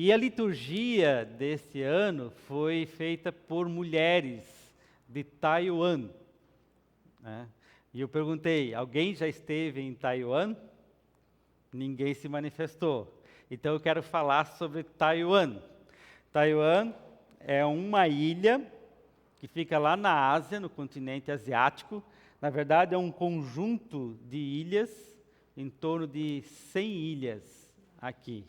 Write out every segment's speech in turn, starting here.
E a liturgia desse ano foi feita por mulheres de Taiwan, né? E eu perguntei, alguém já esteve em Taiwan? Ninguém se manifestou. Então eu quero falar sobre Taiwan. Taiwan é uma ilha que fica lá na Ásia, no continente asiático. Na verdade, é um conjunto de ilhas, em torno de 100 ilhas aqui.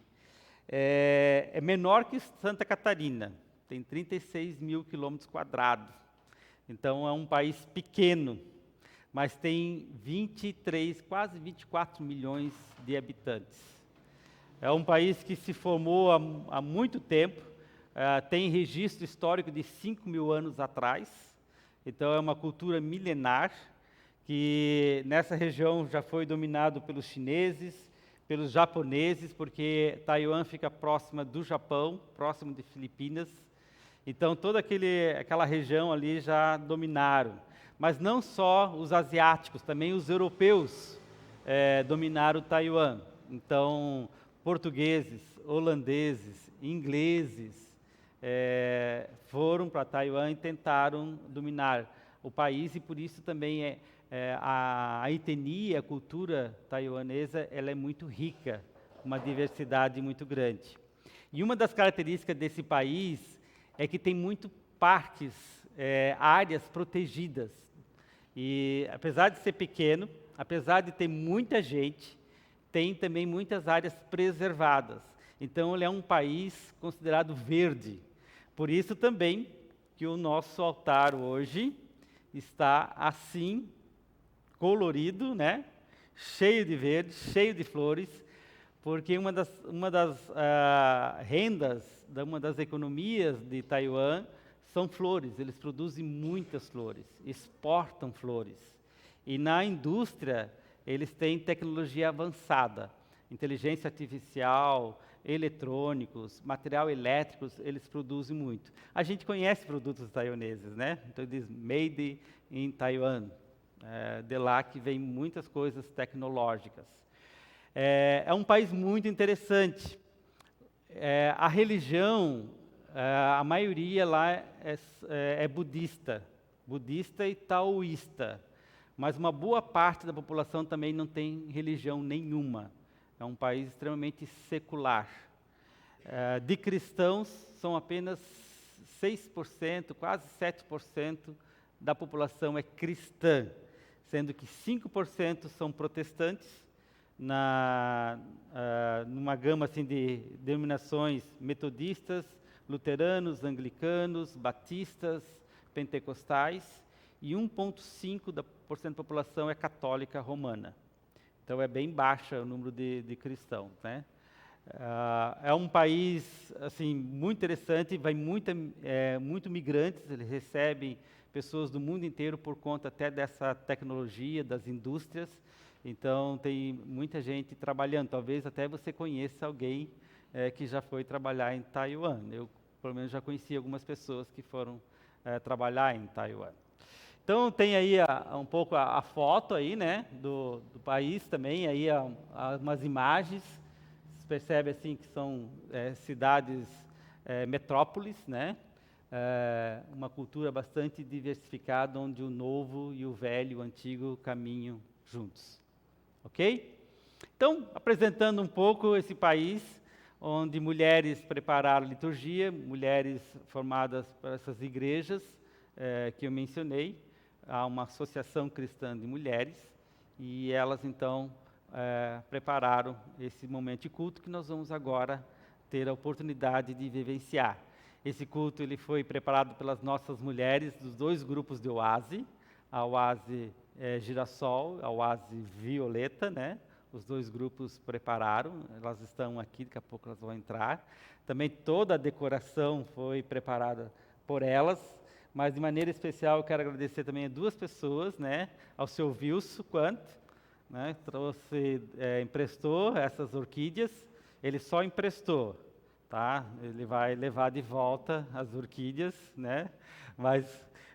É menor que Santa Catarina, tem 36 mil quilômetros quadrados. Então, é um país pequeno, mas tem 23, quase 24 milhões de habitantes. É um país que se formou há muito tempo, tem registro histórico de 5 mil anos atrás, então é uma cultura milenar, que nessa região já foi dominado pelos chineses, pelos japoneses, porque Taiwan fica próxima do Japão, próximo de Filipinas, então toda aquela região ali já dominaram. Mas não só os asiáticos, também os europeus dominaram Taiwan. Então, portugueses, holandeses, ingleses foram para Taiwan e tentaram dominar o país, e por isso também a etnia, a cultura taiwanesa, ela é muito rica, uma diversidade muito grande. E uma das características desse país é que tem muito parques, áreas protegidas. E apesar de ser pequeno, apesar de ter muita gente, tem também muitas áreas preservadas. Então ele é um país considerado verde. Por isso também que o nosso altar hoje está assim, colorido, né? Cheio de verde, cheio de flores, porque uma das rendas, uma das economias de Taiwan são flores. Eles produzem muitas flores, exportam flores. E na indústria, eles têm tecnologia avançada, inteligência artificial, eletrônicos, material elétrico, eles produzem muito. A gente conhece produtos taiwaneses, né? Então diz Made in Taiwan. De lá que vem muitas coisas tecnológicas. É um país muito interessante. A religião, a maioria lá é budista e taoísta, mas uma boa parte da população também não tem religião nenhuma. É um país extremamente secular. De cristãos, são apenas 6%, quase 7% da população é cristã, sendo que 5% são protestantes, numa gama assim, de denominações metodistas, luteranos, anglicanos, batistas, pentecostais, e 1,5% da população é católica romana. Então é bem baixa o número de cristãos, né? É um país assim, muito interessante, vai muito migrantes, eles recebem pessoas do mundo inteiro por conta até dessa tecnologia, das indústrias. Então tem muita gente trabalhando, talvez até você conheça alguém que já foi trabalhar em Taiwan. Eu, pelo menos, já conheci algumas pessoas que foram trabalhar em Taiwan. Então tem aí um pouco a foto aí, né, do país também, aí umas imagens. Você percebe assim que são cidades, metrópoles, né? Uma cultura bastante diversificada, onde o novo e o velho, o antigo, caminham juntos. Ok? Então, apresentando um pouco esse país, onde mulheres prepararam liturgia, mulheres formadas para essas igrejas que eu mencionei, há uma associação cristã de mulheres, e elas então prepararam esse momento de culto que nós vamos agora ter a oportunidade de vivenciar. Esse culto ele foi preparado pelas nossas mulheres dos dois grupos de oase, a oase girassol, a oase violeta, né? Os dois grupos prepararam, elas estão aqui, daqui a pouco elas vão entrar. Também toda a decoração foi preparada por elas, mas de maneira especial eu quero agradecer também a duas pessoas, né? Ao seu Wilson Quant, né? Emprestou essas orquídeas, ele só emprestou. Tá? Ele vai levar de volta as orquídeas, né? Mas,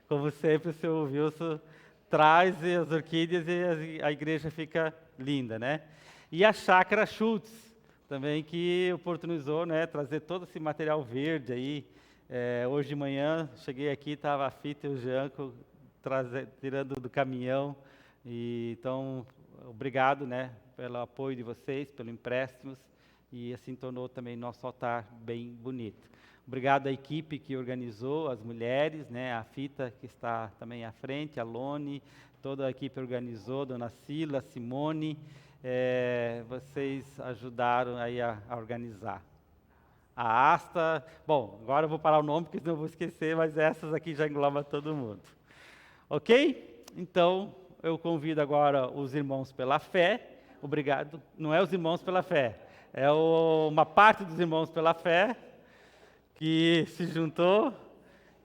como sempre, o seu Wilson traz as orquídeas e a igreja fica linda, né? E a Chácara Schultz também que oportunizou, né, trazer todo esse material verde aí. Hoje de manhã, cheguei aqui, estava a Fita e o Janco tirando do caminhão. Então, obrigado, né, pelo apoio de vocês, pelos empréstimos, e assim tornou também nosso altar bem bonito. Obrigado à equipe que organizou, as mulheres, né, a Fita que está também à frente, a Lone, toda a equipe organizou, Dona Sila, Simone, vocês ajudaram aí a organizar. A Asta, bom, agora eu vou parar o nome, porque senão eu vou esquecer, mas essas aqui já englobam todo mundo. Ok? Então, eu convido agora os irmãos pela fé, obrigado, não é os irmãos pela fé, é uma parte dos irmãos pela fé, que se juntou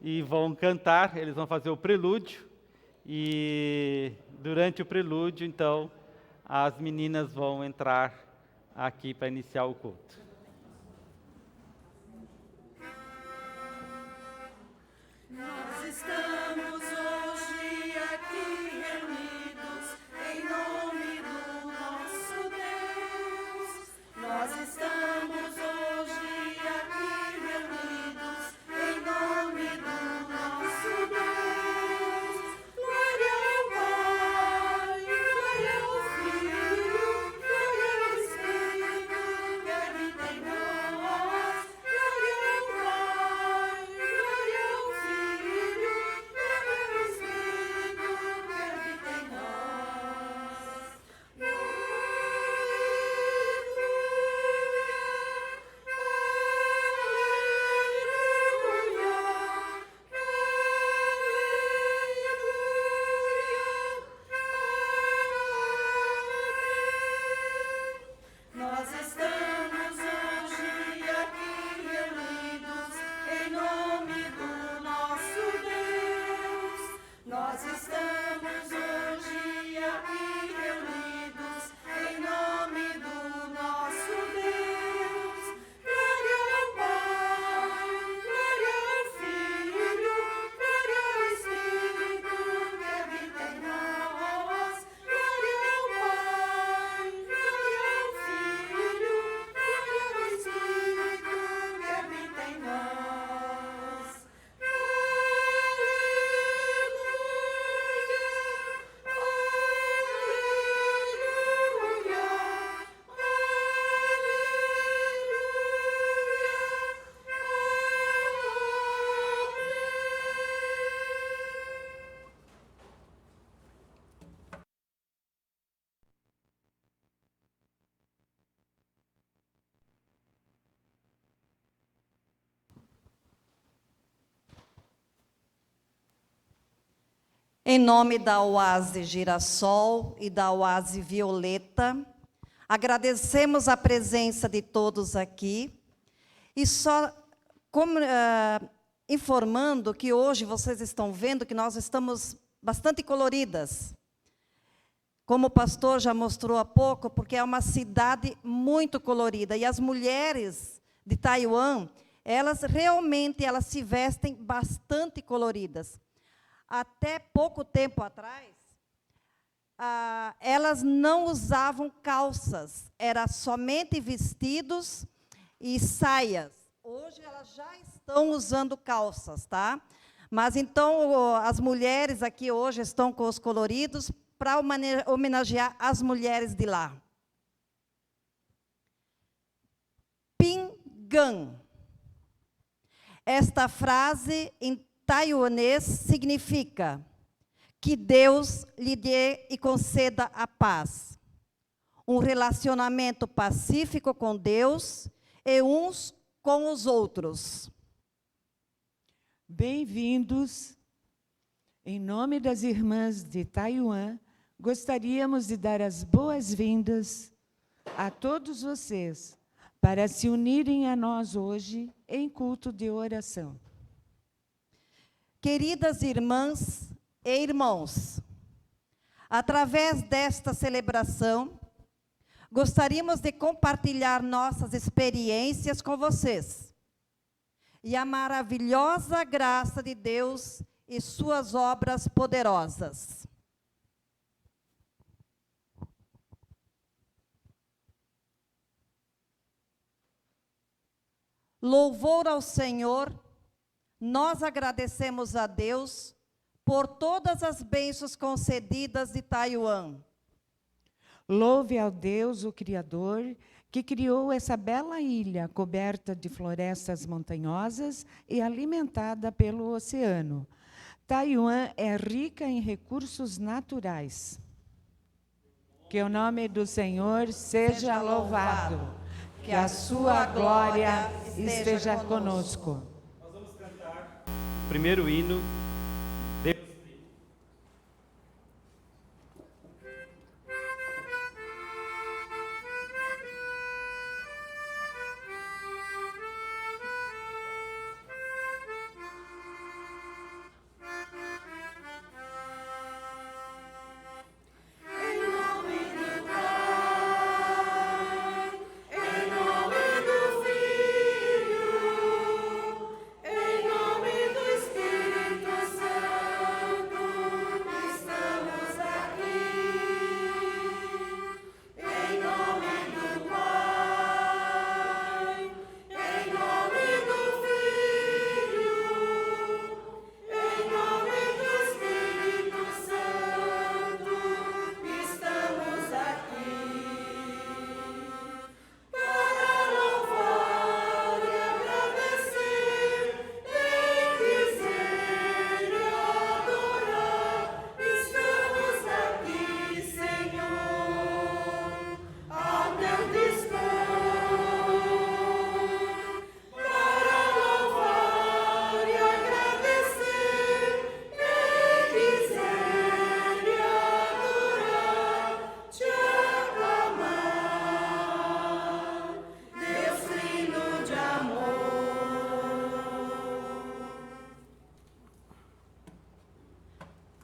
e vão cantar, eles vão fazer o prelúdio, e durante o prelúdio, então, as meninas vão entrar aqui para iniciar o culto. Nós estamos hoje aqui reunidos em nome do nosso Deus. Nós estamos hoje aqui reunidos em nome do nosso Deus. Glória ao Pai, glória ao Filho, glória ao Espírito, que habita em nós. Glória ao Pai, glória ao Filho, glória ao Espírito, que habita em nós. Nós estamos hoje aqui reunidos em nome do nosso Deus. Nós estamos hoje aqui reunidos em nome do nosso Deus. Glória ao Pai, glória ao Filho, glória ao Espírito, que habita em nós. Glória ao Pai, glória ao Filho, glória ao Espírito, que habita em nós. Em nome da Oase Girassol e da Oase Violeta, agradecemos a presença de todos aqui e só informando que hoje vocês estão vendo que nós estamos bastante coloridas. Como o pastor já mostrou há pouco, porque é uma cidade muito colorida e as mulheres de Taiwan, elas realmente se vestem bastante coloridas. Até pouco tempo atrás, elas não usavam calças, era somente vestidos e saias. Hoje elas já estão usando calças, tá? Mas então as mulheres aqui hoje estão com os coloridos para homenagear as mulheres de lá. Pingan. Esta frase em taiwanês significa que Deus lhe dê e conceda a paz, um relacionamento pacífico com Deus e uns com os outros. Bem-vindos. Em nome das irmãs de Taiwan, gostaríamos de dar as boas-vindas a todos vocês para se unirem a nós hoje em culto de oração. Queridas irmãs e irmãos, através desta celebração, gostaríamos de compartilhar nossas experiências com vocês e a maravilhosa graça de Deus e suas obras poderosas. louvor ao Senhor, nós agradecemos a Deus por todas as bênçãos concedidas de Taiwan. Louve ao Deus, o Criador, que criou essa bela ilha coberta de florestas montanhosas e alimentada pelo oceano. Taiwan é rica em recursos naturais. Que o nome do Senhor seja louvado, que a sua glória esteja conosco. Nós vamos cantar o primeiro hino.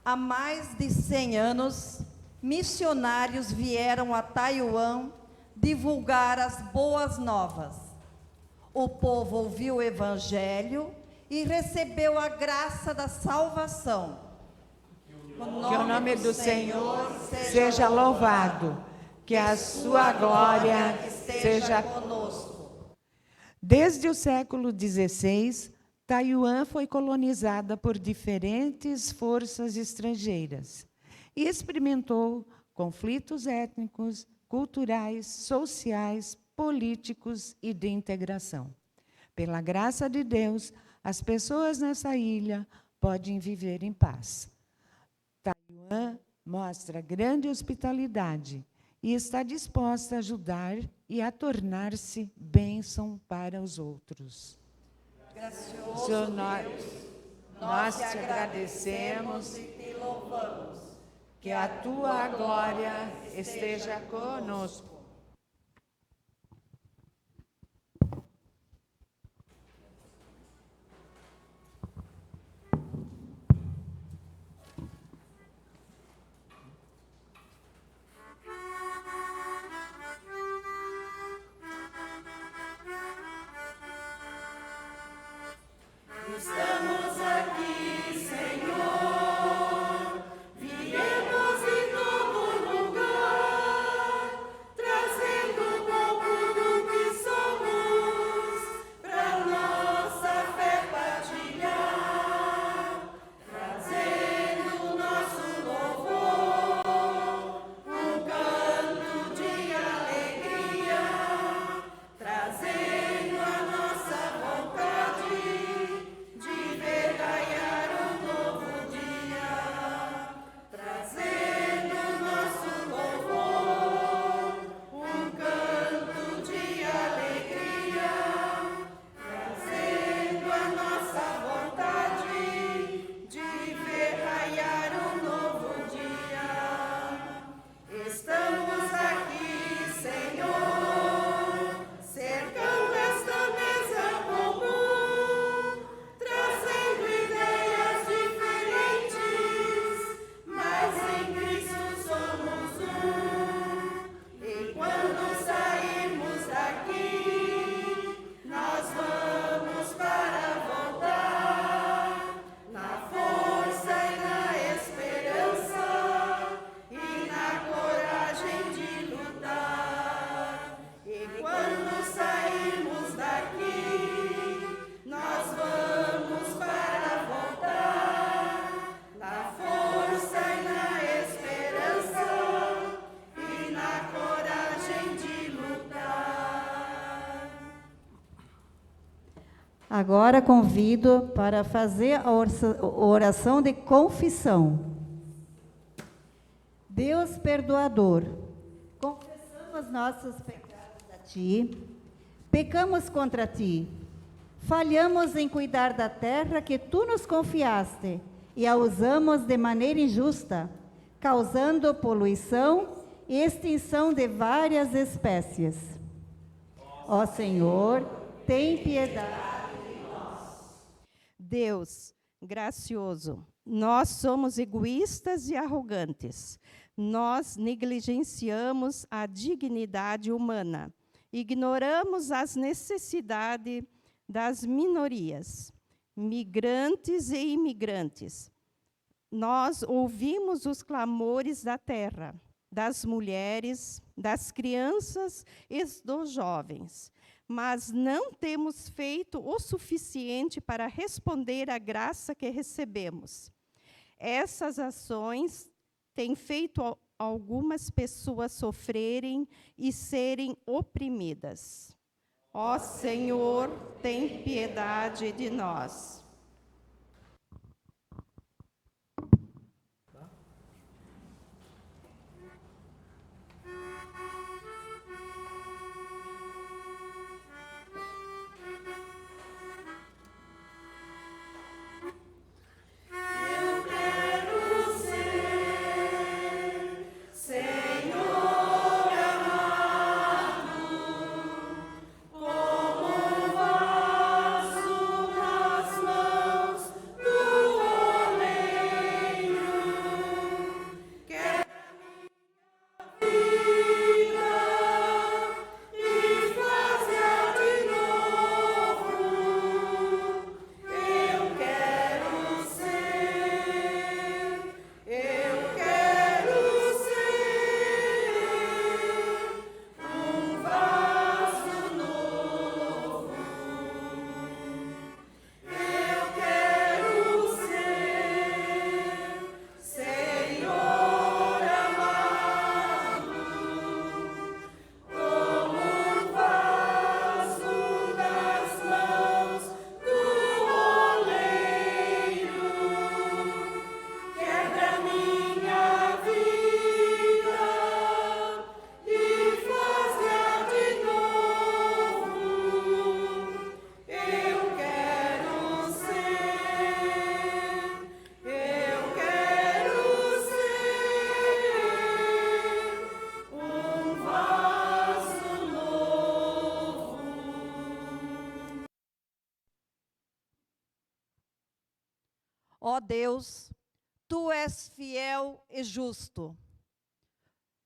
Há mais de 100 anos, missionários vieram a Taiwan divulgar as boas novas. O povo ouviu o Evangelho e recebeu a graça da salvação. Que o nome do Senhor seja louvado, que a sua glória seja conosco. Desde o século XVI, Taiwan foi colonizada por diferentes forças estrangeiras e experimentou conflitos étnicos, culturais, sociais, políticos e de integração. Pela graça de Deus, as pessoas nessa ilha podem viver em paz. Taiwan mostra grande hospitalidade e está disposta a ajudar e a tornar-se bênção para os outros. Gracioso Senhor, Deus, nós te agradecemos e te louvamos. que a tua glória esteja conosco. Estamos aqui, Senhor, viemos em todo lugar, Agora convido para fazer a oração de confissão. Deus perdoador, confessamos nossos pecados a Ti, pecamos contra Ti, falhamos em cuidar da terra que Tu nos confiaste e a usamos de maneira injusta, causando poluição e extinção de várias espécies. Ó Senhor, tem piedade. Deus gracioso, nós somos egoístas e arrogantes. Nós negligenciamos a dignidade humana, ignoramos as necessidades das minorias, migrantes e imigrantes. Nós ouvimos os clamores da terra, das mulheres, das crianças e dos jovens, mas não temos feito o suficiente para responder à graça que recebemos. Essas ações têm feito algumas pessoas sofrerem e serem oprimidas. Ó Senhor, tem piedade de nós. Ó Deus, Tu és fiel e justo,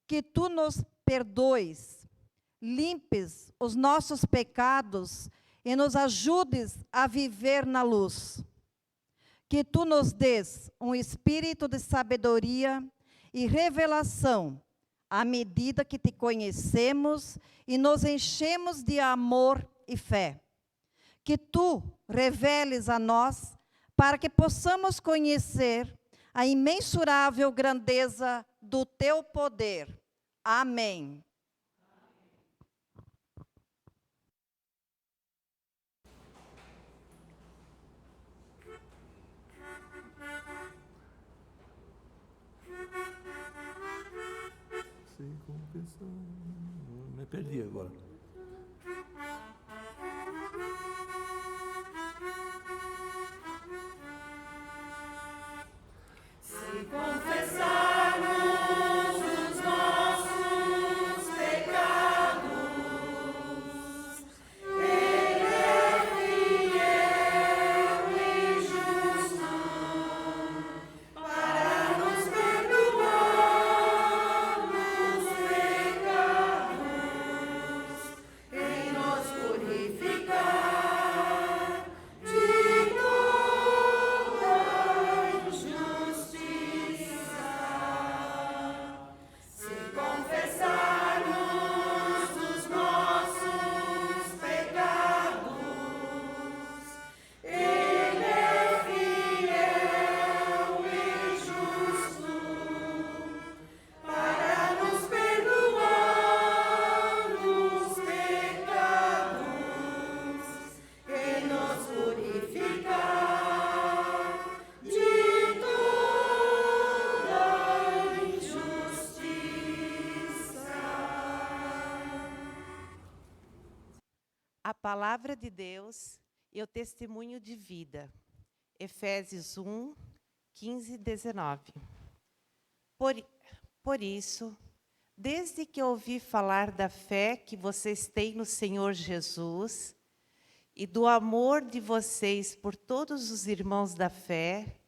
que Tu nos perdoes, limpes os nossos pecados e nos ajudes a viver na luz. Que Tu nos des um espírito de sabedoria e revelação, à medida que Te conhecemos e nos enchemos de amor e fé. Que Tu reveles a nós para que possamos conhecer a imensurável grandeza do Teu poder. Amém. Sem confessão. Me perdi agora. a palavra de Deus e o testemunho de vida. Efésios 1, 15 e 19. Por isso, desde que ouvi falar da fé que vocês têm no Senhor Jesus e do amor de vocês por todos os irmãos da fé,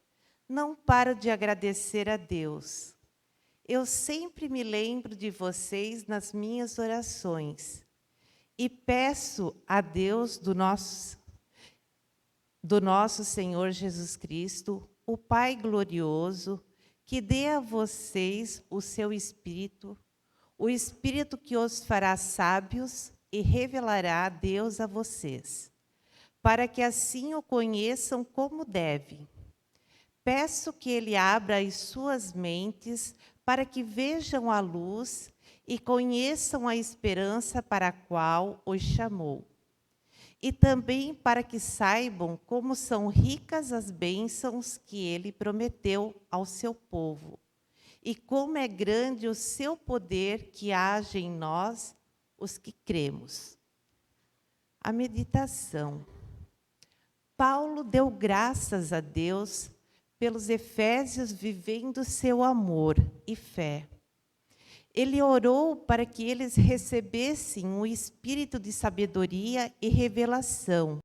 não paro de agradecer a Deus. Eu sempre me lembro de vocês nas minhas orações e peço a Deus do nosso Senhor Jesus Cristo, o Pai glorioso, que dê a vocês o seu Espírito, o Espírito que os fará sábios e revelará a Deus a vocês, para que assim o conheçam como deve. Peço que Ele abra as suas mentes para que vejam a luz e conheçam a esperança para a qual os chamou. E também para que saibam como são ricas as bênçãos que Ele prometeu ao seu povo, e como é grande o seu poder que age em nós, os que cremos. A meditação. Paulo deu graças a Deus pelos efésios vivendo seu amor e fé. Ele orou para que eles recebessem o espírito de sabedoria e revelação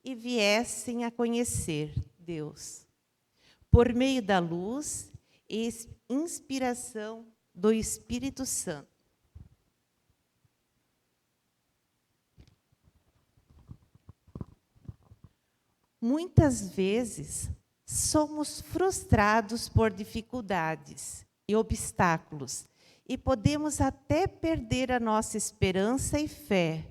e viessem a conhecer Deus, por meio da luz e inspiração do Espírito Santo. Muitas vezes somos frustrados por dificuldades e obstáculos, e podemos até perder a nossa esperança e fé,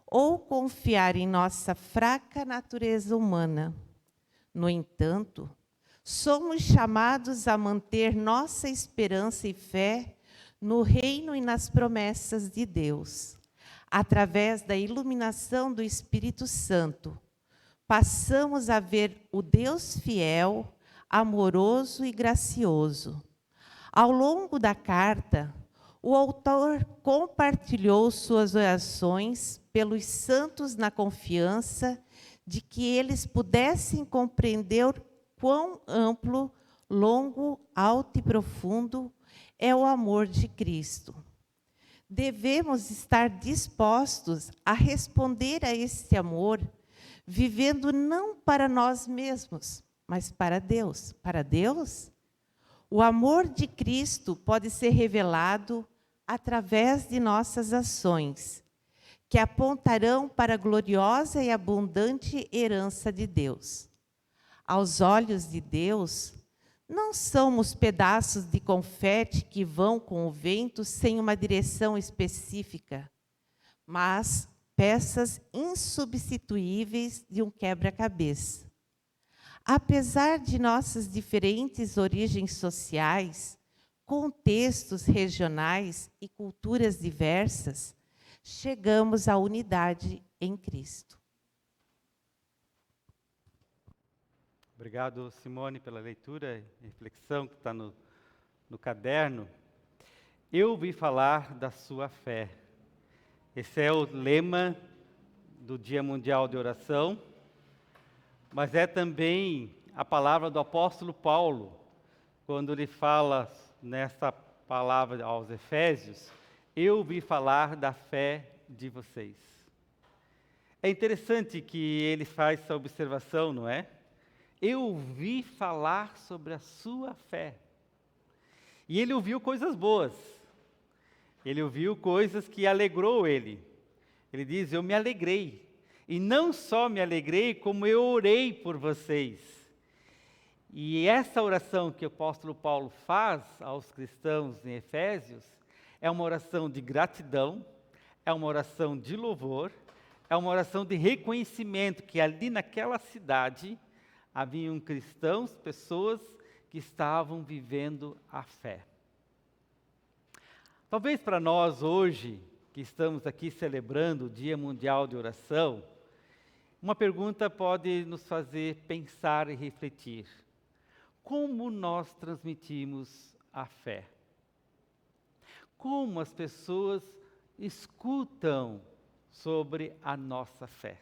ou confiar em nossa fraca natureza humana. No entanto, somos chamados a manter nossa esperança e fé no reino e nas promessas de Deus. Através da iluminação do Espírito Santo, passamos a ver o Deus fiel, amoroso e gracioso. Ao longo da carta, o autor compartilhou suas orações pelos santos na confiança de que eles pudessem compreender quão amplo, longo, alto e profundo é o amor de Cristo. Devemos estar dispostos a responder a esse amor, vivendo não para nós mesmos, mas para Deus. Para Deus, o amor de Cristo pode ser revelado através de nossas ações, que apontarão para a gloriosa e abundante herança de Deus. Aos olhos de Deus, não somos pedaços de confete que vão com o vento sem uma direção específica, mas peças insubstituíveis de um quebra-cabeça. Apesar de nossas diferentes origens sociais, contextos regionais e culturas diversas, chegamos à unidade em Cristo. Obrigado, Simone, pela leitura e reflexão que está no caderno. Eu ouvi falar da sua fé. Esse é o lema do Dia Mundial de Oração, mas é também a palavra do apóstolo Paulo, quando ele fala nessa palavra aos Efésios, eu ouvi falar da fé de vocês. É interessante que ele faz essa observação, não é? Eu ouvi falar sobre a sua fé. E ele ouviu coisas boas. Ele ouviu coisas que alegrou ele. Ele diz, eu me alegrei. E não só me alegrei, como eu orei por vocês. E essa oração que o apóstolo Paulo faz aos cristãos em Efésios é uma oração de gratidão, é uma oração de louvor, é uma oração de reconhecimento que ali naquela cidade haviam cristãos, pessoas que estavam vivendo a fé. Talvez para nós hoje, que estamos aqui celebrando o Dia Mundial de Oração, uma pergunta pode nos fazer pensar e refletir. Como nós transmitimos a fé? Como as pessoas escutam sobre a nossa fé?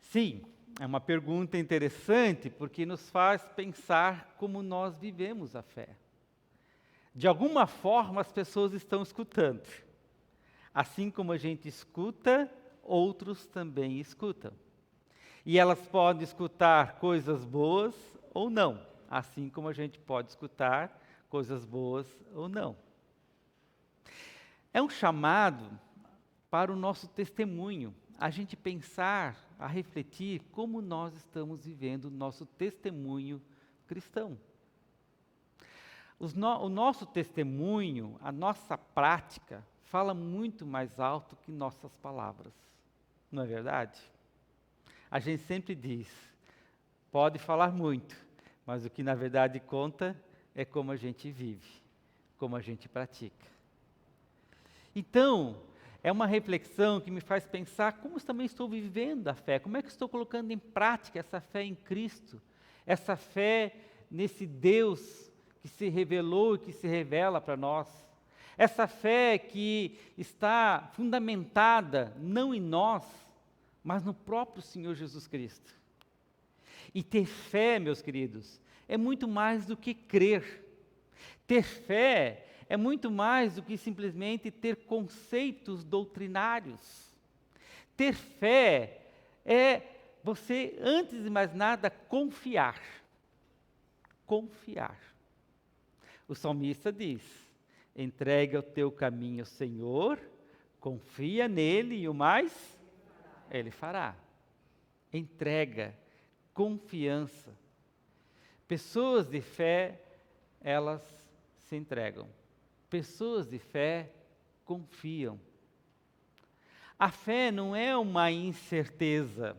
Sim, é uma pergunta interessante porque nos faz pensar como nós vivemos a fé. De alguma forma as pessoas estão escutando. Assim como a gente escuta, outros também escutam. E elas podem escutar coisas boas ou não, assim como a gente pode escutar coisas boas ou não. É um chamado para o nosso testemunho, a gente pensar, a refletir como nós estamos vivendo o nosso testemunho cristão. O nosso testemunho, a nossa prática, fala muito mais alto que nossas palavras. Não é verdade? A gente sempre diz, pode falar muito, mas o que na verdade conta é como a gente vive, como a gente pratica. Então, é uma reflexão que me faz pensar como também estou vivendo a fé, como é que estou colocando em prática essa fé em Cristo, essa fé nesse Deus que se revelou e que se revela para nós. Essa fé que está fundamentada não em nós, mas no próprio Senhor Jesus Cristo. E ter fé, meus queridos, é muito mais do que crer. Ter fé é muito mais do que simplesmente ter conceitos doutrinários. Ter fé é você, antes de mais nada, confiar. Confiar. O salmista diz, entrega o teu caminho ao Senhor, confia nele e o mais Ele fará. Entrega, confiança. Pessoas de fé, elas se entregam. Pessoas de fé confiam. A fé não é uma incerteza.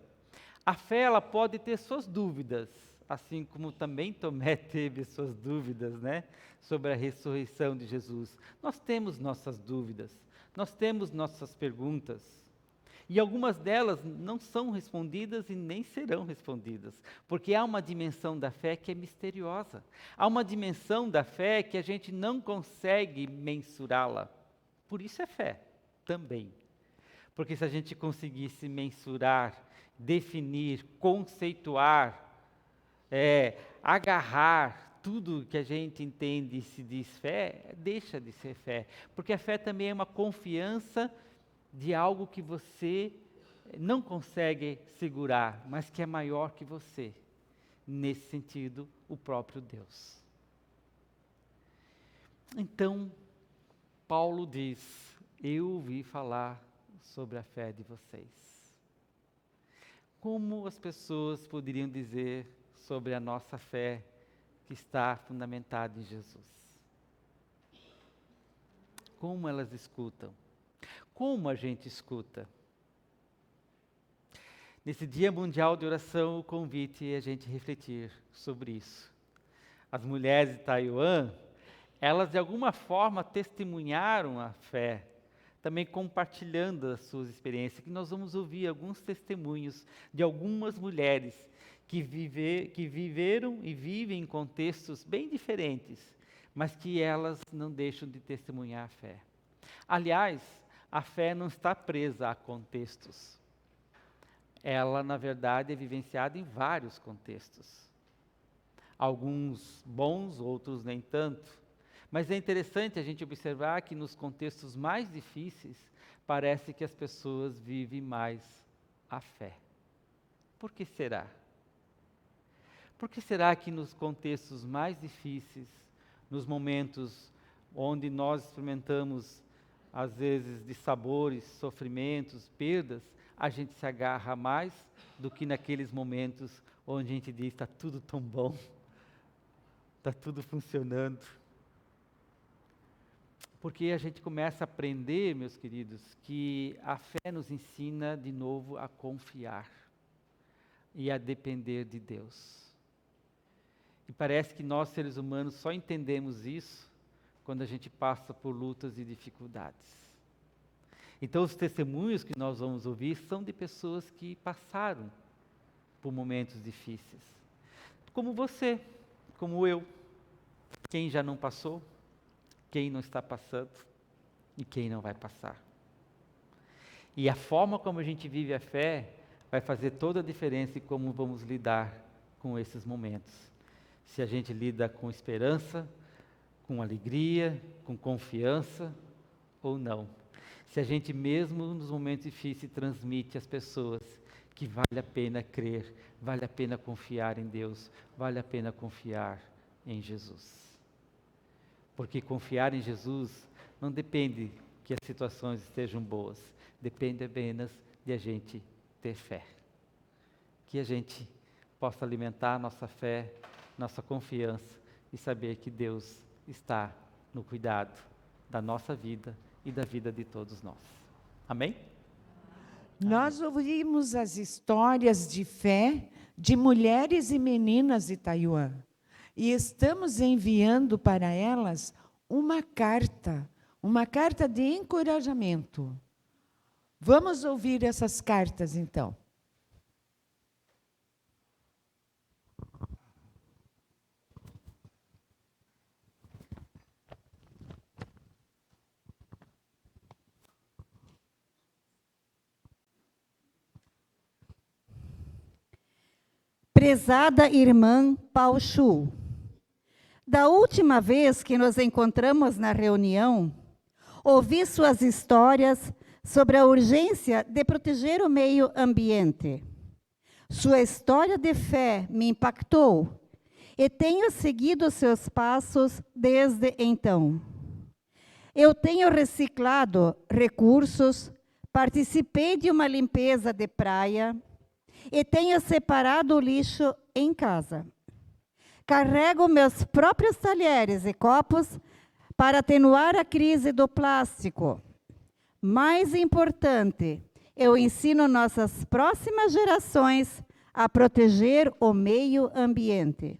A fé ela pode ter suas dúvidas, assim como também Tomé teve suas dúvidas, né, sobre a ressurreição de Jesus. Nós temos nossas dúvidas, nós temos nossas perguntas. E algumas delas não são respondidas e nem serão respondidas, porque há uma dimensão da fé que é misteriosa. Há uma dimensão da fé que a gente não consegue mensurá-la. Por isso é fé também. Porque se a gente conseguisse mensurar, definir, conceituar, agarrar tudo que a gente entende e se diz fé, deixa de ser fé. Porque a fé também é uma confiança de algo que você não consegue segurar, mas que é maior que você. Nesse sentido, o próprio Deus. Então, Paulo diz, eu ouvi falar sobre a fé de vocês. Como as pessoas poderiam dizer sobre a nossa fé que está fundamentada em Jesus? Como elas escutam? Como a gente escuta? Nesse Dia Mundial de Oração, o convite é a gente refletir sobre isso. As mulheres de Taiwan, elas de alguma forma testemunharam a fé, também compartilhando as suas experiências, que nós vamos ouvir alguns testemunhos de algumas mulheres que viveram e vivem em contextos bem diferentes, mas que elas não deixam de testemunhar a fé. Aliás, a fé não está presa a contextos. Ela, na verdade, é vivenciada em vários contextos. Alguns bons, outros nem tanto. Mas é interessante a gente observar que nos contextos mais difíceis, parece que as pessoas vivem mais a fé. Por que será? Por que será que nos contextos mais difíceis, nos momentos onde nós experimentamos às vezes de sabores, sofrimentos, perdas, a gente se agarra mais do que naqueles momentos onde a gente diz, está tudo tão bom, está tudo funcionando. Porque a gente começa a aprender, meus queridos, que a fé nos ensina de novo a confiar e a depender de Deus. E parece que nós, seres humanos, só entendemos isso quando a gente passa por lutas e dificuldades. Então, os testemunhos que nós vamos ouvir são de pessoas que passaram por momentos difíceis. Como você, como eu. Quem já não passou, quem não está passando e quem não vai passar. E a forma como a gente vive a fé vai fazer toda a diferença em como vamos lidar com esses momentos. Se a gente lida com esperança, com alegria, com confiança ou não. Se a gente mesmo nos momentos difíceis transmite às pessoas que vale a pena crer, vale a pena confiar em Deus, vale a pena confiar em Jesus. Porque confiar em Jesus não depende que as situações estejam boas, depende apenas de a gente ter fé. Que a gente possa alimentar nossa fé, nossa confiança e saber que Deus está no cuidado da nossa vida e da vida de todos nós. Amém? Nós ouvimos as histórias de fé de mulheres e meninas de Taiwan. E estamos enviando para elas uma carta de encorajamento. Vamos ouvir essas cartas, então. Prezada irmã Pao Shu, da última vez que nos encontramos na reunião, ouvi suas histórias sobre a urgência de proteger o meio ambiente. Sua história de fé me impactou e tenho seguido seus passos desde então. Eu tenho reciclado recursos, participei de uma limpeza de praia e tenho separado o lixo em casa. Carrego meus próprios talheres e copos para atenuar a crise do plástico. Mais importante, eu ensino nossas próximas gerações a proteger o meio ambiente.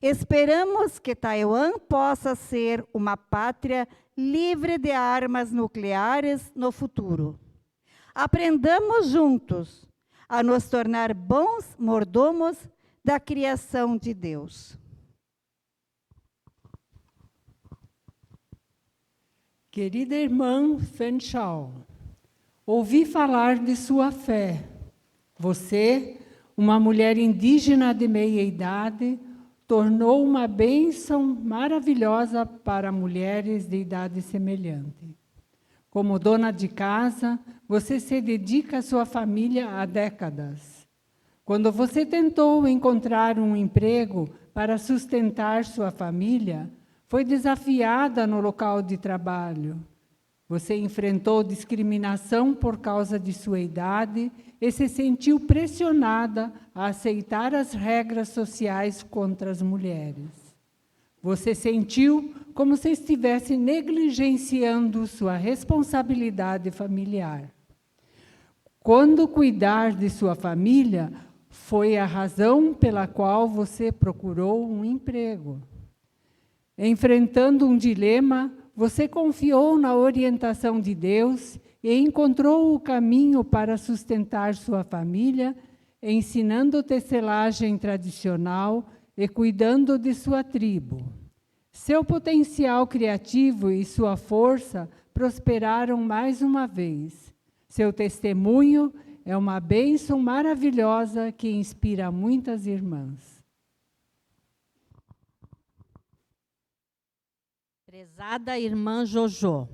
Esperamos que Taiwan possa ser uma pátria livre de armas nucleares no futuro. Aprendamos juntos a nos tornar bons mordomos da criação de Deus. Querida irmã Fen Shao, ouvi falar de sua fé. Você, uma mulher indígena de meia idade, tornou uma bênção maravilhosa para mulheres de idade semelhante. Como dona de casa, você se dedica à sua família há décadas. Quando você tentou encontrar um emprego para sustentar sua família, foi desafiada no local de trabalho. Você enfrentou discriminação por causa de sua idade e se sentiu pressionada a aceitar as regras sociais contra as mulheres. Você sentiu como se estivesse negligenciando sua responsabilidade familiar. Quando cuidar de sua família foi a razão pela qual você procurou um emprego. Enfrentando um dilema, você confiou na orientação de Deus e encontrou o caminho para sustentar sua família, ensinando tecelagem tradicional e cuidando de sua tribo. Seu potencial criativo e sua força prosperaram mais uma vez. Seu testemunho é uma bênção maravilhosa que inspira muitas irmãs. Prezada irmã Jojo,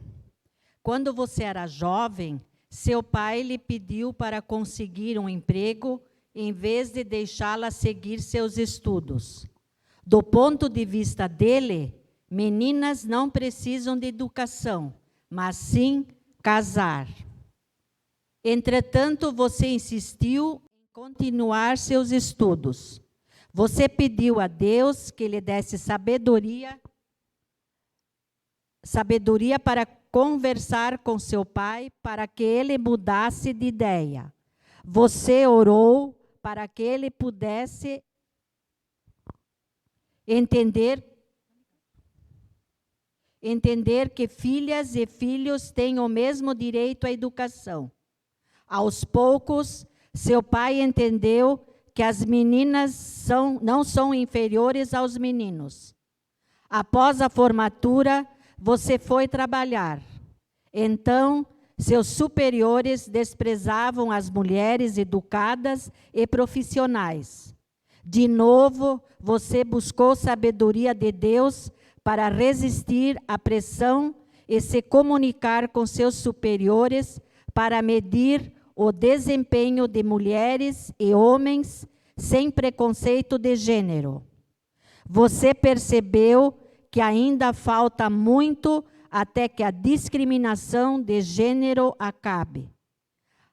quando você era jovem, seu pai lhe pediu para conseguir um emprego em vez de deixá-la seguir seus estudos. Do ponto de vista dele, meninas não precisam de educação, mas sim casar. Entretanto, você insistiu em continuar seus estudos. Você pediu a Deus que lhe desse sabedoria para conversar com seu pai, para que ele mudasse de ideia. Você orou para que ele pudesse entender que filhas e filhos têm o mesmo direito à educação. Aos poucos, seu pai entendeu que as meninas não são inferiores aos meninos. Após a formatura, você foi trabalhar. Então, seus superiores desprezavam as mulheres educadas e profissionais. De novo, você buscou sabedoria de Deus para resistir à pressão e se comunicar com seus superiores para medir o desempenho de mulheres e homens sem preconceito de gênero. Você percebeu que ainda falta muito até que a discriminação de gênero acabe.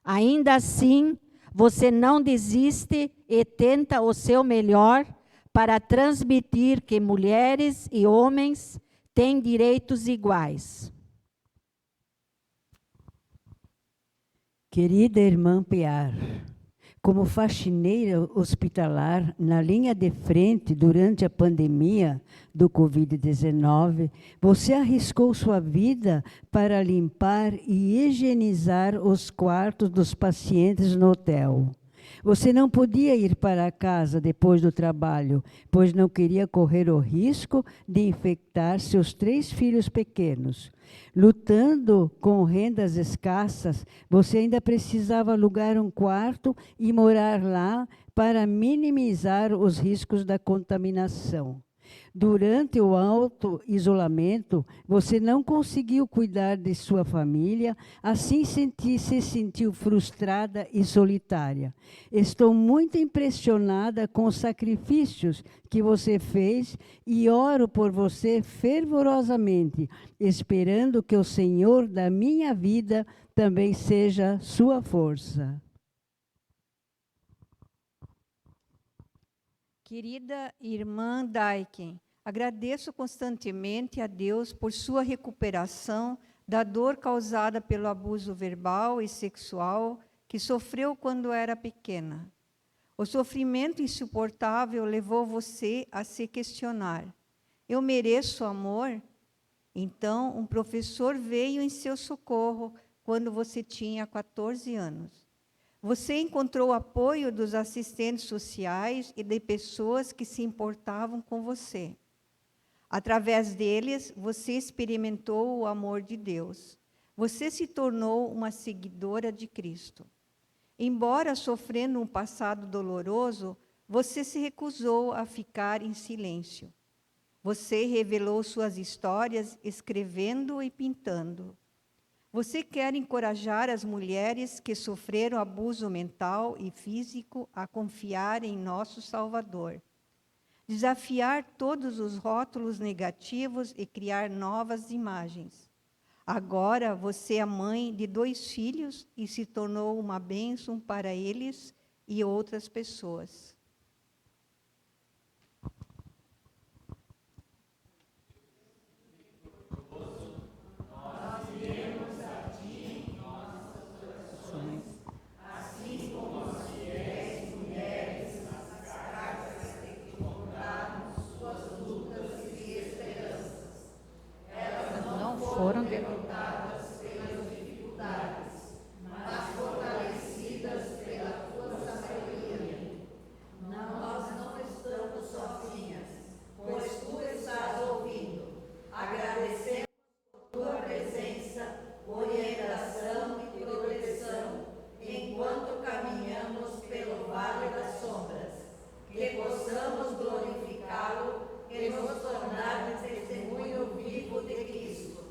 Ainda assim, você não desiste e tenta o seu melhor para transmitir que mulheres e homens têm direitos iguais. Querida irmã Piar, como faxineira hospitalar na linha de frente durante a pandemia do Covid-19, você arriscou sua vida para limpar e higienizar os quartos dos pacientes no hotel. Você não podia ir para casa depois do trabalho, pois não queria correr o risco de infectar seus 3 filhos pequenos. Lutando com rendas escassas, você ainda precisava alugar um quarto e morar lá para minimizar os riscos da contaminação. Durante o auto-isolamento, você não conseguiu cuidar de sua família, assim se sentiu frustrada e solitária. Estou muito impressionada com os sacrifícios que você fez e oro por você fervorosamente, esperando que o Senhor da minha vida também seja sua força. Querida irmã Daiken, agradeço constantemente a Deus por sua recuperação da dor causada pelo abuso verbal e sexual que sofreu quando era pequena. O sofrimento insuportável levou você a se questionar: eu mereço amor? Então, um professor veio em seu socorro quando você tinha 14 anos. Você encontrou o apoio dos assistentes sociais e de pessoas que se importavam com você. Através deles, você experimentou o amor de Deus. Você se tornou uma seguidora de Cristo. Embora sofrendo um passado doloroso, você se recusou a ficar em silêncio. Você revelou suas histórias escrevendo e pintando. Você quer encorajar as mulheres que sofreram abuso mental e físico a confiar em nosso Salvador. Desafiar todos os rótulos negativos e criar novas imagens. Agora você é mãe de 2 filhos e se tornou uma bênção para eles e outras pessoas. Foram derrotadas pelas dificuldades, mas fortalecidas pela tua sabedoria. Nós não estamos sozinhas, pois tu estás ouvindo. Agradecemos por tua presença, orientação e proteção, enquanto caminhamos pelo vale das sombras. Que possamos glorificá-lo e nos tornar testemunho vivo de Cristo.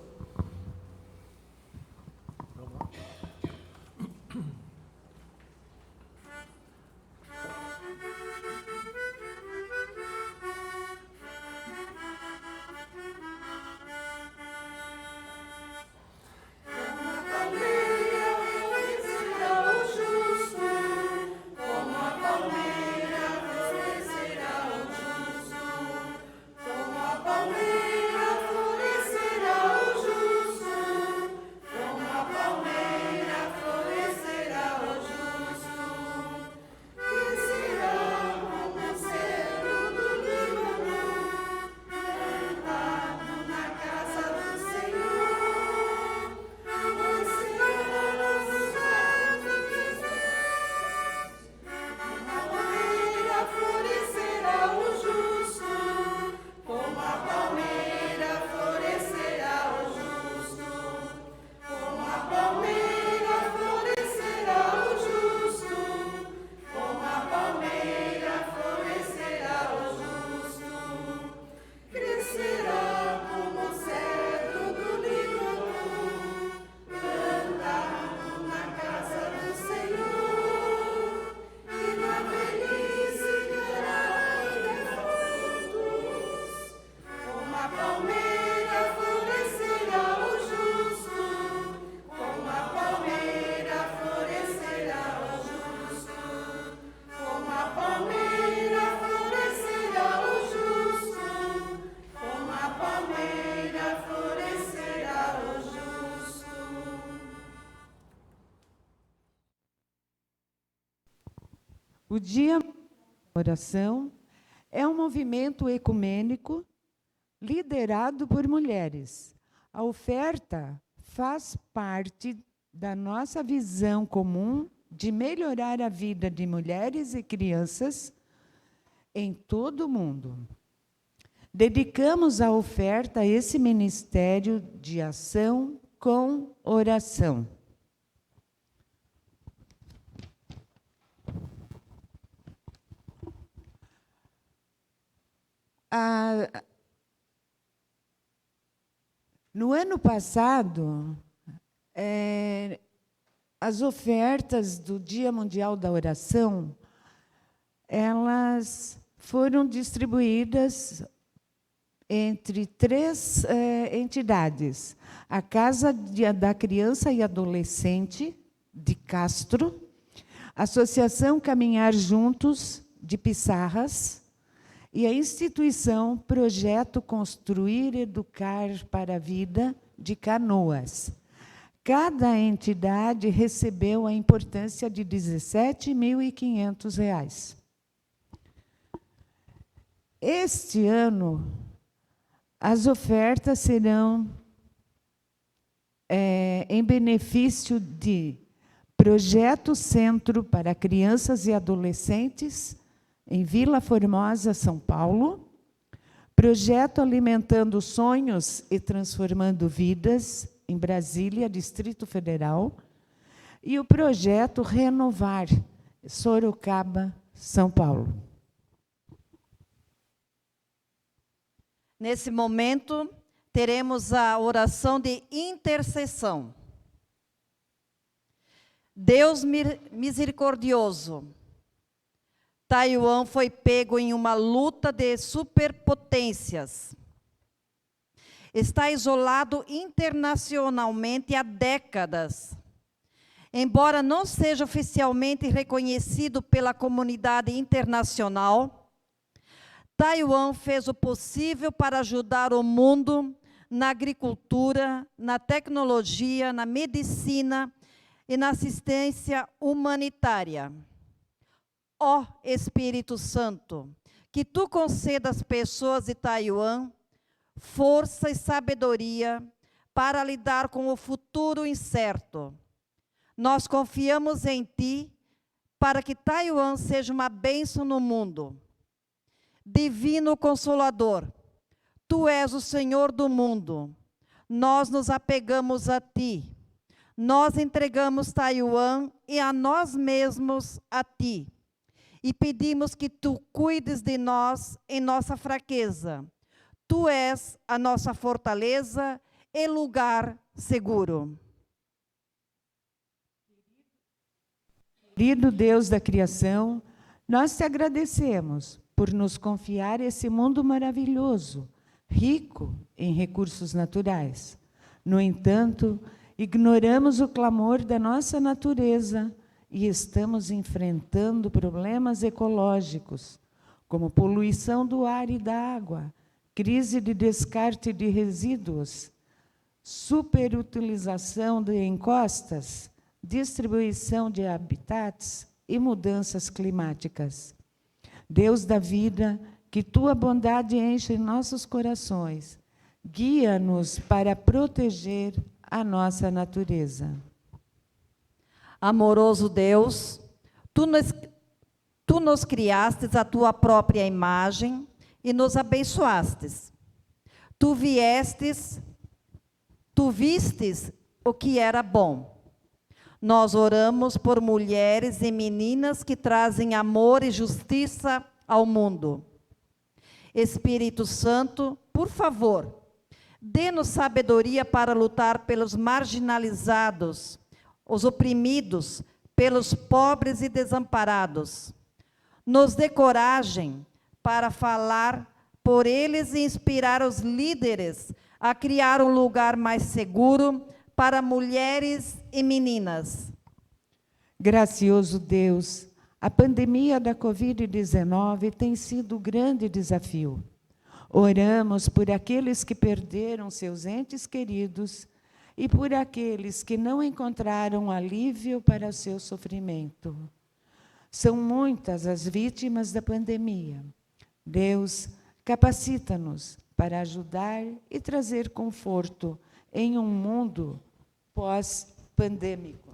O Dia da Oração é um movimento ecumênico liderado por mulheres. A oferta faz parte da nossa visão comum de melhorar a vida de mulheres e crianças em todo o mundo. Dedicamos a oferta a esse ministério de ação com oração. No ano passado, as ofertas do Dia Mundial da Oração, elas foram distribuídas entre 3 entidades. A Casa da Criança e Adolescente, de Castro, a Associação Caminhar Juntos, de Pissarras, e a instituição Projeto Construir Educar para a Vida, de Canoas. Cada entidade recebeu a importância de R$ 17.500. Este ano, as ofertas serão em benefício de Projeto Centro para Crianças e Adolescentes, em Vila Formosa, São Paulo, Projeto Alimentando Sonhos e Transformando Vidas, em Brasília, Distrito Federal, e o Projeto Renovar, Sorocaba, São Paulo. Nesse momento, teremos a oração de intercessão. Deus misericordioso, Taiwan foi pego em uma luta de superpotências. Está isolado internacionalmente há décadas. Embora não seja oficialmente reconhecido pela comunidade internacional, Taiwan fez o possível para ajudar o mundo na agricultura, na tecnologia, na medicina e na assistência humanitária. Ó Espírito Santo, que tu conceda às pessoas de Taiwan força e sabedoria para lidar com o futuro incerto. Nós confiamos em ti para que Taiwan seja uma bênção no mundo. Divino Consolador, tu és o Senhor do mundo. Nós nos apegamos a ti. Nós entregamos Taiwan e a nós mesmos a ti. E pedimos que tu cuides de nós em nossa fraqueza. Tu és a nossa fortaleza e lugar seguro. Querido Deus da criação, nós te agradecemos por nos confiar esse mundo maravilhoso, rico em recursos naturais. No entanto, ignoramos o clamor da nossa natureza e estamos enfrentando problemas ecológicos, como poluição do ar e da água, crise de descarte de resíduos, superutilização de encostas, distribuição de habitats e mudanças climáticas. Deus da vida, que tua bondade enche nossos corações, guia-nos para proteger a nossa natureza. Amoroso Deus, tu nos criastes a tua própria imagem e nos abençoastes. Tu vistes o que era bom. Nós oramos por mulheres e meninas que trazem amor e justiça ao mundo. Espírito Santo, por favor, dê-nos sabedoria para lutar pelos marginalizados, os oprimidos, pelos pobres e desamparados. Nos dê coragem para falar por eles e inspirar os líderes a criar um lugar mais seguro para mulheres e meninas. Gracioso Deus, a pandemia da Covid-19 tem sido um grande desafio. Oramos por aqueles que perderam seus entes queridos e por aqueles que não encontraram alívio para o seu sofrimento. São muitas as vítimas da pandemia. Deus, capacita-nos para ajudar e trazer conforto em um mundo pós-pandêmico.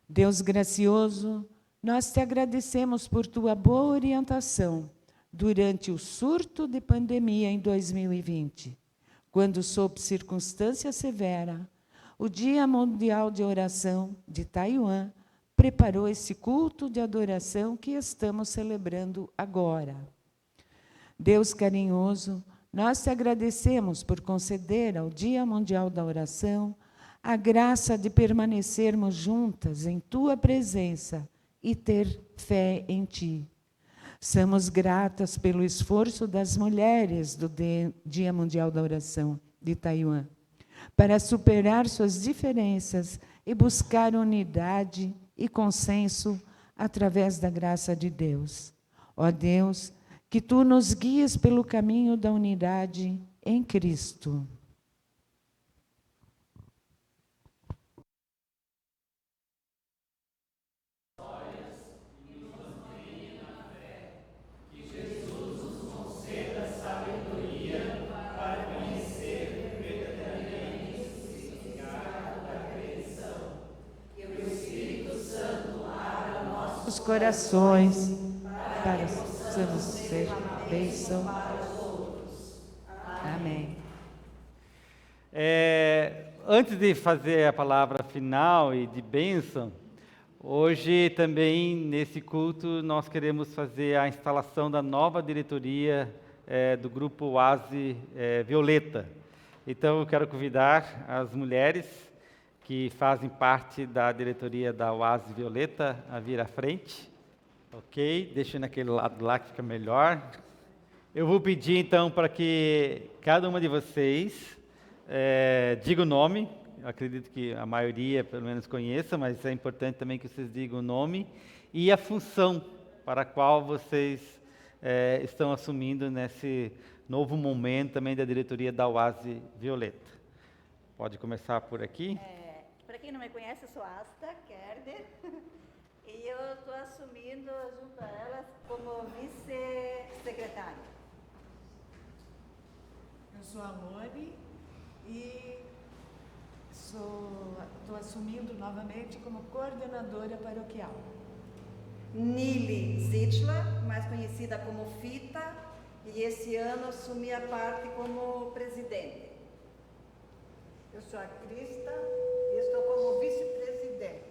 Deus gracioso, nós te agradecemos por tua boa orientação durante o surto de pandemia em 2020, quando, sob circunstância severa, o Dia Mundial de Oração de Taiwan preparou esse culto de adoração que estamos celebrando agora. Deus carinhoso, nós te agradecemos por conceder ao Dia Mundial da Oração a graça de permanecermos juntas em tua presença e ter fé em ti. Somos gratas pelo esforço das mulheres do Dia Mundial da Oração de Taiwan para superar suas diferenças e buscar unidade e consenso através da graça de Deus. Ó Deus, que tu nos guies pelo caminho da unidade em Cristo. Os corações para possamos ser bênção. Amém. Antes de fazer a palavra final e de bênção, hoje também nesse culto nós queremos fazer a instalação da nova diretoria do grupo Oase Violeta. Então eu quero convidar as mulheres que fazem parte da diretoria da Oase Violeta a vir à frente. Ok? Deixa naquele lado lá que fica melhor. Eu vou pedir então para que cada uma de vocês diga o nome. Eu acredito que a maioria pelo menos conheça, mas é importante também que vocês digam o nome e a função para a qual vocês estão assumindo nesse novo momento também da diretoria da Oase Violeta. Pode começar por aqui. Para quem não me conhece, eu sou Asta Kerder e eu estou assumindo junto a elas como vice-secretária. Eu sou a Lori e estou assumindo novamente como coordenadora paroquial. Nili Zitla, mais conhecida como Fita, e esse ano assumi a parte como presidente. Eu sou a Crista e estou como vice-presidente.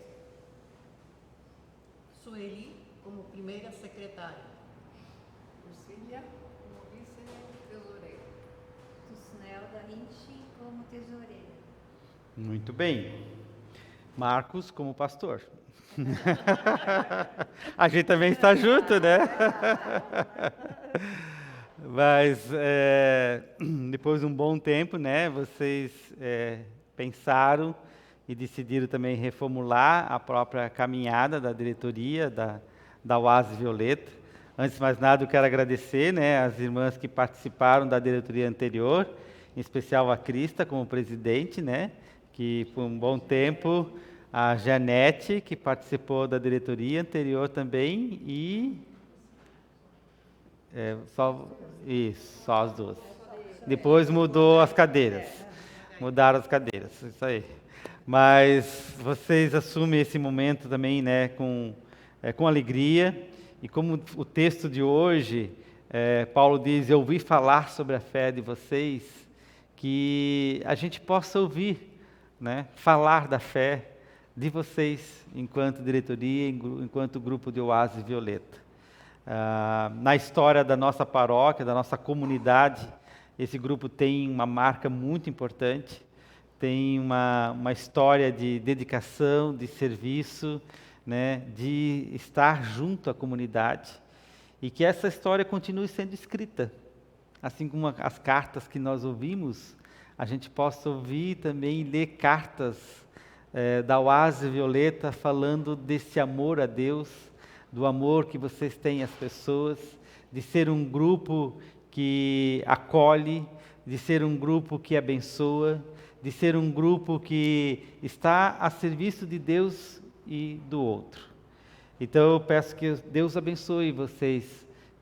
Sou Eli, como primeira secretária. Lucília, como vice-tesoureira. Tusnelda Rinchi, como tesoureira. Muito bem. Marcos, como pastor. A gente também está junto, né? Mas depois de um bom tempo, né, vocês pensaram e decidiram também reformular a própria caminhada da diretoria da Oase Violeta. Antes de mais nada, eu quero agradecer, né, as irmãs que participaram da diretoria anterior, em especial a Crista como presidente, né, que por um bom tempo, a Janete, que participou da diretoria anterior também, e só as duas. Depois mudou as cadeiras. Mudaram as cadeiras, isso aí. Mas vocês assumem esse momento também, né, com alegria. E como o texto de hoje, Paulo diz, eu ouvi falar sobre a fé de vocês, que a gente possa ouvir, né, falar da fé de vocês, enquanto diretoria, enquanto grupo de Oase Violeta. Na história da nossa paróquia, da nossa comunidade, esse grupo tem uma marca muito importante, tem uma história de dedicação, de serviço, né, de estar junto à comunidade, e que essa história continue sendo escrita, assim como as cartas que nós ouvimos, a gente possa ouvir também e ler cartas da Oase Violeta falando desse amor a Deus, do amor que vocês têm às pessoas, de ser um grupo que acolhe, de ser um grupo que abençoa, de ser um grupo que está a serviço de Deus e do outro. Então eu peço que Deus abençoe vocês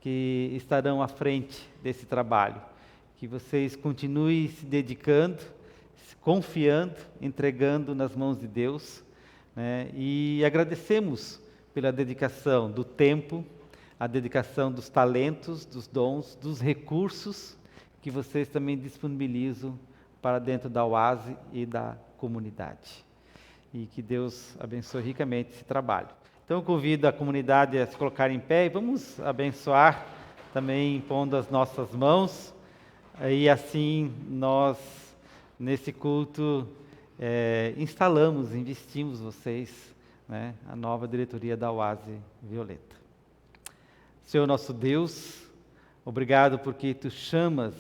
que estarão à frente desse trabalho, que vocês continuem se dedicando, confiando, entregando nas mãos de Deus, né? E agradecemos pela dedicação do tempo, a dedicação dos talentos, dos dons, dos recursos que vocês também disponibilizam para dentro da Oase e da comunidade. E que Deus abençoe ricamente esse trabalho. Então eu convido a comunidade a se colocar em pé e vamos abençoar também impondo as nossas mãos. E assim nós, nesse culto, instalamos, investimos vocês, né, a nova diretoria da Oase Violeta. Senhor nosso Deus, obrigado porque Tu chamas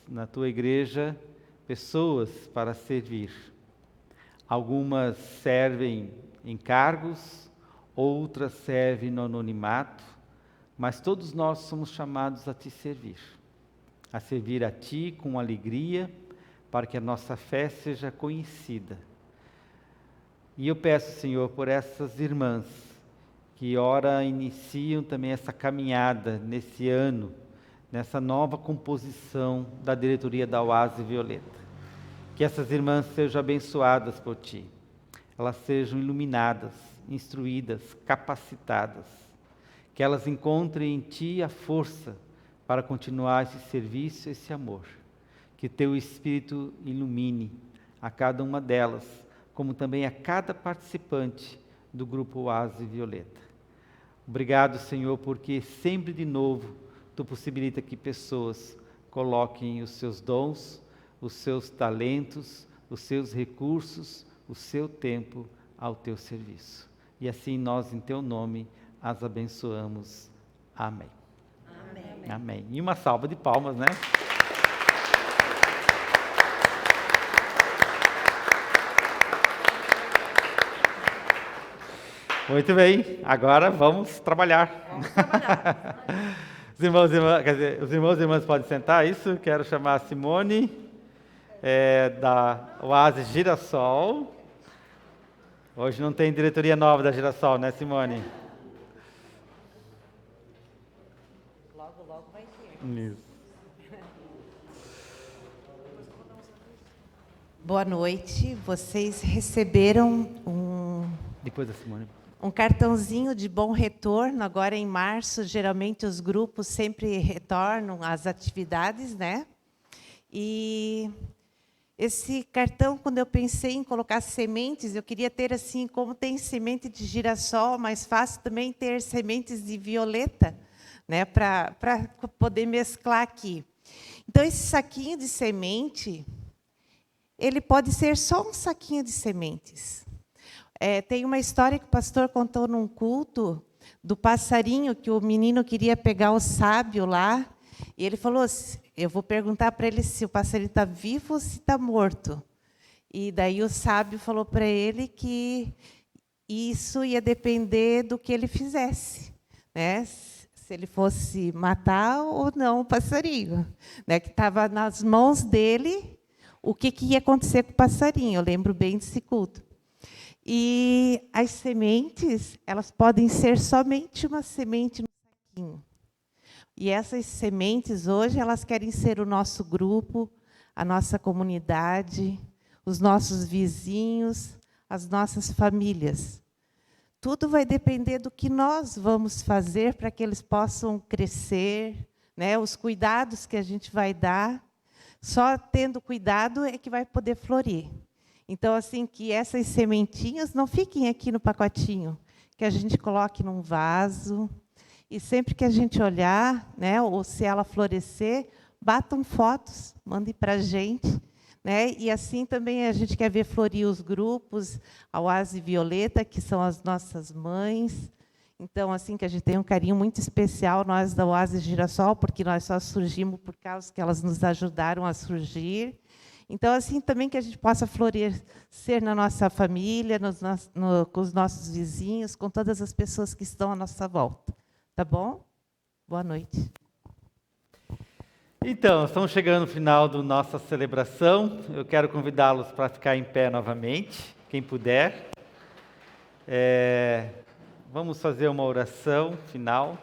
na Tua igreja pessoas para servir. Algumas servem em cargos, outras servem no anonimato, mas todos nós somos chamados a Te servir. A servir a Ti com alegria, para que a nossa fé seja conhecida. E eu peço, Senhor, por essas irmãs, que ora iniciam também essa caminhada nesse ano, nessa nova composição da diretoria da Oase Violeta. Que essas irmãs sejam abençoadas por Ti, elas sejam iluminadas, instruídas, capacitadas, que elas encontrem em Ti a força para continuar esse serviço, esse amor. Que Teu Espírito ilumine a cada uma delas, como também a cada participante do grupo Oase Violeta. Obrigado, Senhor, porque sempre de novo Tu possibilita que pessoas coloquem os seus dons, os seus talentos, os seus recursos, o seu tempo ao Teu serviço. E assim nós, em Teu nome, as abençoamos. Amém. Amém. Amém. E uma salva de palmas, né? Muito bem, agora vamos trabalhar. Vamos trabalhar. Os irmãos e irmãs podem sentar, isso? Quero chamar a Simone, da Oase Girassol. Hoje não tem diretoria nova da Girassol, né, Simone? Logo, logo vai ter. Isso. Boa noite. Vocês receberam Depois da Simone. Um cartãozinho de bom retorno. Agora em março, geralmente os grupos sempre retornam às atividades, né? E esse cartão, quando eu pensei em colocar sementes, eu queria ter assim, como tem semente de girassol, mais fácil também ter sementes de violeta, né? Para poder mesclar aqui. Então esse saquinho de semente, ele pode ser só um saquinho de sementes. Tem uma história que o pastor contou num culto do passarinho, que o menino queria pegar o sábio lá, e ele falou, eu vou perguntar para ele se o passarinho está vivo ou se está morto. E daí o sábio falou para ele que isso ia depender do que ele fizesse, né? Se ele fosse matar ou não o passarinho, né? Que estava nas mãos dele o que ia acontecer com o passarinho. Eu lembro bem desse culto. E as sementes, elas podem ser somente uma semente no saquinho. E essas sementes, hoje, elas querem ser o nosso grupo, a nossa comunidade, os nossos vizinhos, as nossas famílias. Tudo vai depender do que nós vamos fazer para que eles possam crescer, né? Os cuidados que a gente vai dar. Só tendo cuidado é que vai poder florir. Então, assim, que essas sementinhas não fiquem aqui no pacotinho, que a gente coloque num vaso, e sempre que a gente olhar, né, ou se ela florescer, batam fotos, mandem para a gente, né? E assim também a gente quer ver florir os grupos, a Oase Violeta, que são as nossas mães. Então, assim, que a gente tem um carinho muito especial, nós da Oase Girassol, porque nós só surgimos por causa que elas nos ajudaram a surgir. Então, assim, também que a gente possa florescer na nossa família, com os nossos vizinhos, com todas as pessoas que estão à nossa volta. Tá bom? Boa noite. Então, estamos chegando no final da nossa celebração. Eu quero convidá-los para ficar em pé novamente, quem puder. Vamos fazer uma oração final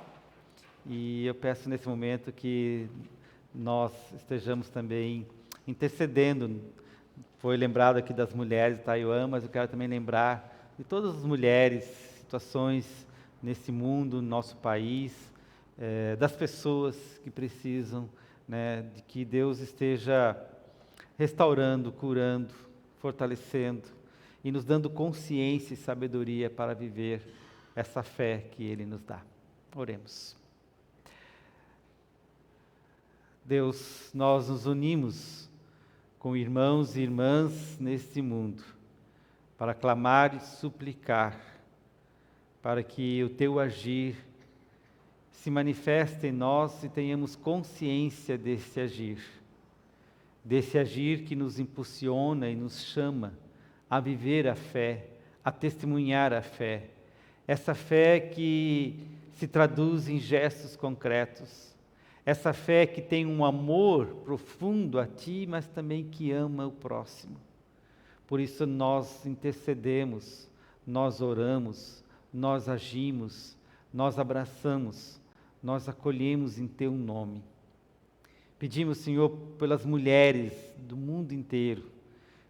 e eu peço nesse momento que nós estejamos também intercedendo. Foi lembrado aqui das mulheres de Taiwan, mas eu quero também lembrar de todas as mulheres, situações nesse mundo, no nosso país, das pessoas que precisam, né, de que Deus esteja restaurando, curando, fortalecendo e nos dando consciência e sabedoria para viver essa fé que Ele nos dá. Oremos. Deus, nós nos unimos com irmãos e irmãs neste mundo para clamar e suplicar para que o Teu agir se manifeste em nós e tenhamos consciência desse agir que nos impulsiona e nos chama a viver a fé, a testemunhar a fé, essa fé que se traduz em gestos concretos, essa fé que tem um amor profundo a Ti, mas também que ama o próximo. Por isso nós intercedemos, nós oramos, nós agimos, nós abraçamos, nós acolhemos em Teu nome. Pedimos, Senhor, pelas mulheres do mundo inteiro,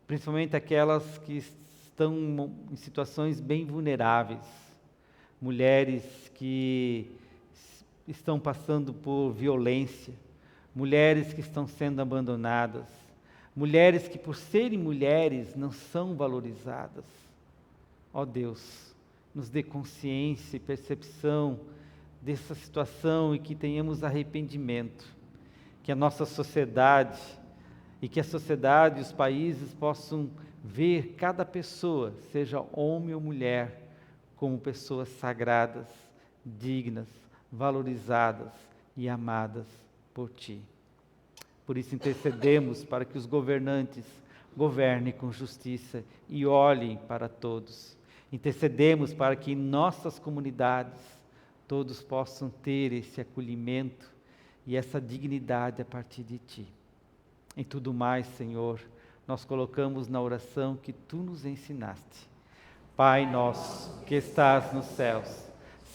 principalmente aquelas que estão em situações bem vulneráveis, mulheres que estão passando por violência, mulheres que estão sendo abandonadas, mulheres que por serem mulheres não são valorizadas. Ó Deus, nos dê consciência e percepção dessa situação e que tenhamos arrependimento, que a nossa sociedade e que a sociedade e os países possam ver cada pessoa, seja homem ou mulher, como pessoas sagradas, dignas, valorizadas e amadas por Ti. Por isso intercedemos para que os governantes governem com justiça e olhem para todos. Intercedemos para que em nossas comunidades todos possam ter esse acolhimento e essa dignidade a partir de Ti. Em tudo mais, Senhor, nós colocamos na oração que Tu nos ensinaste. Pai nosso, que estás nos céus,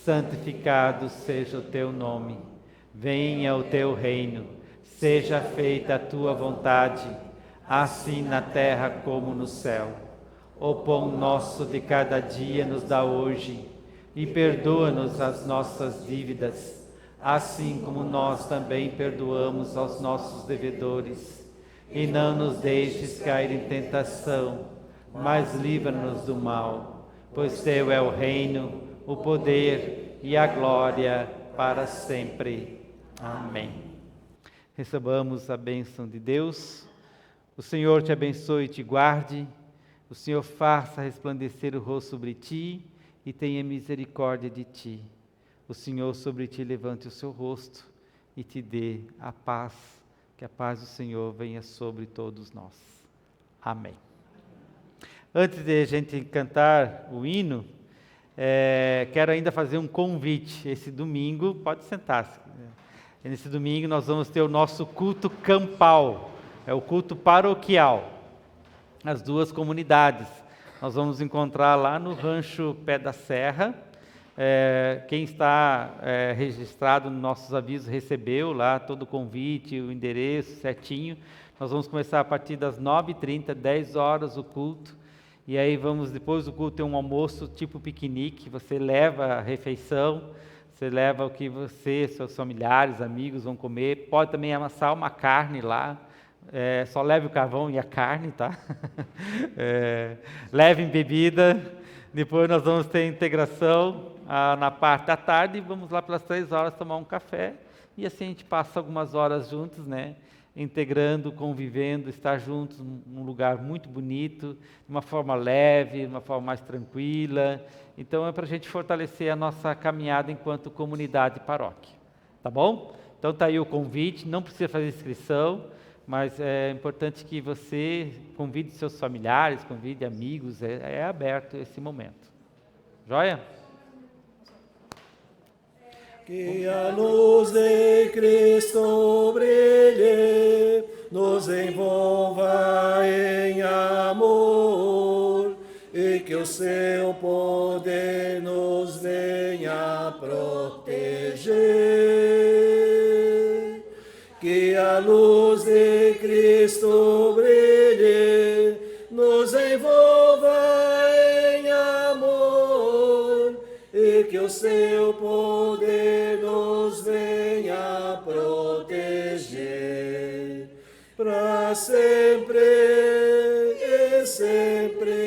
santificado seja o Teu nome. Venha o Teu reino, seja feita a Tua vontade, assim na terra como no céu. O pão nosso de cada dia nos dá hoje, e perdoa-nos as nossas dívidas, assim como nós também perdoamos aos nossos devedores. E não nos deixes cair em tentação, mas livra-nos do mal, pois Teu é o reino, o poder e a glória para sempre. Amém. Recebamos a bênção de Deus. O Senhor te abençoe e te guarde. O Senhor faça resplandecer o rosto sobre ti e tenha misericórdia de ti. O Senhor sobre ti levante o seu rosto e te dê a paz. Que a paz do Senhor venha sobre todos nós. Amém. Antes de a gente cantar o hino, quero ainda fazer um convite. Esse domingo, pode sentar-se. Nesse domingo nós vamos ter o nosso culto campal, é o culto paroquial, as duas comunidades. Nós vamos encontrar lá no Rancho Pé da Serra. Quem está registrado nos nossos avisos recebeu lá todo o convite, o endereço certinho. Nós vamos começar a partir das 9h30, 10 horas o culto. E aí depois do culto, ter um almoço tipo piquenique. Você leva a refeição, você leva o que você, seus familiares, amigos vão comer. Pode também amassar uma carne lá. Só leve o carvão e a carne, tá? Levem bebida. Depois nós vamos ter integração na parte da tarde. Vamos lá pelas 3 horas tomar um café. E assim a gente passa algumas horas juntos, né? Integrando, convivendo, estar juntos num lugar muito bonito, de uma forma leve, de uma forma mais tranquila. Então é para a gente fortalecer a nossa caminhada enquanto comunidade e paróquia. Tá bom? Então está aí o convite, não precisa fazer inscrição, mas é importante que você convide seus familiares, convide amigos, é aberto esse momento. Joia? Que a luz de Cristo brilhe, nos envolva em amor e que o seu poder nos venha proteger. Que a luz de Cristo brilhe, nos envolva em amor, e que o seu poder nos venha proteger, para sempre e sempre.